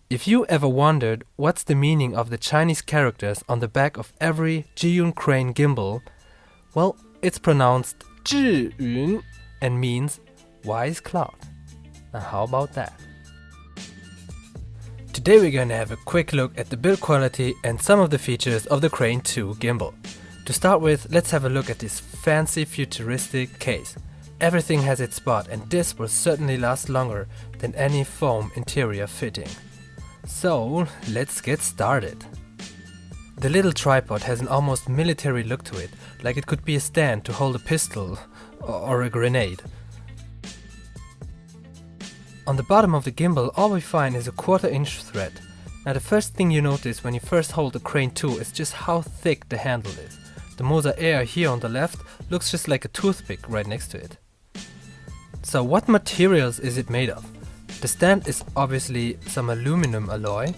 If you ever wondered what's the meaning of the Chinese characters on the back of every Zhiyun Crane gimbal, well, it's pronounced Zhyiun and means wise cloud. Now how about that? Today we're going to have a quick look at the build quality and some of the features of the Crane 2 gimbal. To start with, let's have a look at this fancy futuristic case. Everything has its spot and this will certainly last longer than any foam interior fitting. So let's get started. The little tripod has an almost military look to it, like it could be a stand to hold a pistol or a grenade. On the bottom of the gimbal, all we find is a 1/4 inch thread. Now the first thing you notice when you first hold the Crane 2 is just how thick the handle is. The Moser Air here on the left looks just like a toothpick right next to it. So what materials is it made of? The stand is obviously some aluminum alloy.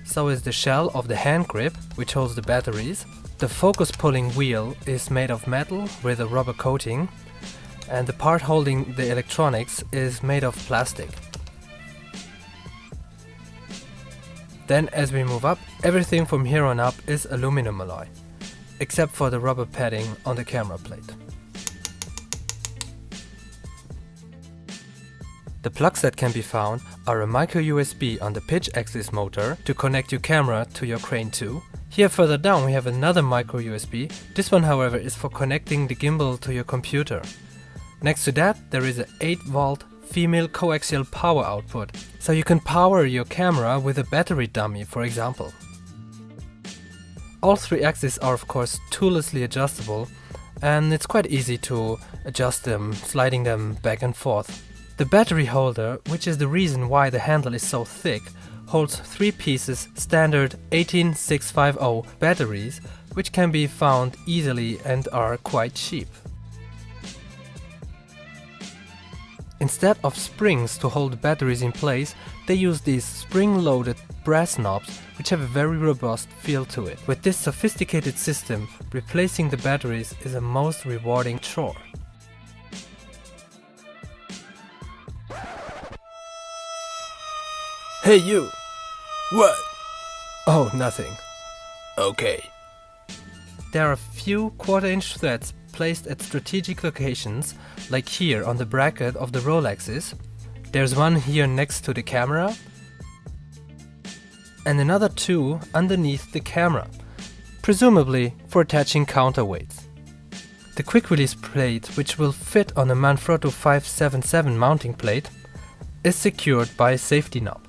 So is the shell of the hand grip, which holds the batteries. The focus pulling wheel is made of metal with a rubber coating. And the part holding the electronics is made of plastic. Then as we move up, everything from here on up is aluminum alloy, except for the rubber padding on the camera plate. The plugs that can be found are a micro USB on the pitch axis motor to connect your camera to your Crane 2. Here further down we have another micro USB. This one however is for connecting the gimbal to your computer. Next to that there is an 8-volt female coaxial power output, so you can power your camera with a battery dummy, for example. All 3 axes are of course toollessly adjustable and it's quite easy to adjust them, sliding them back and forth. The battery holder, which is the reason why the handle is so thick, holds 3 pieces standard 18650 batteries, which can be found easily and are quite cheap. Instead of springs to hold the batteries in place, they use these spring-loaded brass knobs which have a very robust feel to it. With this sophisticated system, replacing the batteries is a most rewarding chore. Hey you! What? Oh, nothing. Okay. There are a few 1/4 inch threads placed at strategic locations, like here on the bracket of the roll axis. There's one here next to the camera and another 2 underneath the camera, presumably for attaching counterweights. The quick release plate, which will fit on a Manfrotto 577 mounting plate, is secured by a safety knob.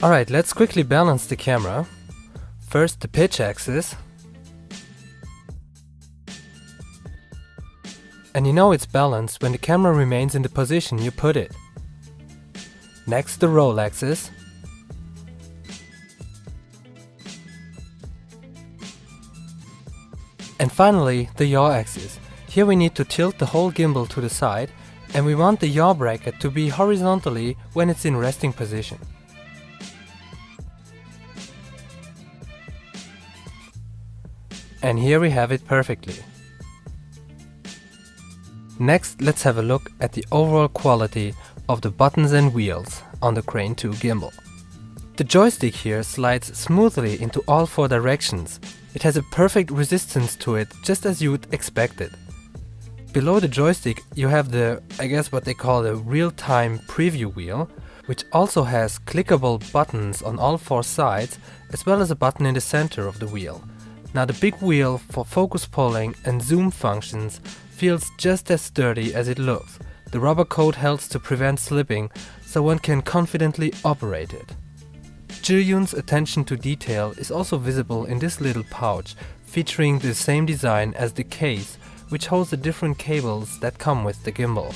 Alright, let's quickly balance the camera. First the pitch axis. And you know it's balanced when the camera remains in the position you put it. Next the roll axis. And finally the yaw axis. Here we need to tilt the whole gimbal to the side and we want the yaw bracket to be horizontally when it's in resting position. And here we have it perfectly. Next, let's have a look at the overall quality of the buttons and wheels on the Crane 2 gimbal. The joystick here slides smoothly into all 4 directions. It has a perfect resistance to it, just as you would expect it. Below the joystick you have the, I guess what they call the real-time preview wheel, which also has clickable buttons on all 4 sides, as well as a button in the center of the wheel. Now the big wheel for focus pulling and zoom functions feels just as sturdy as it looks. The rubber coat helps to prevent slipping, so one can confidently operate it. Zhiyun's attention to detail is also visible in this little pouch, featuring the same design as the case, which holds the different cables that come with the gimbal.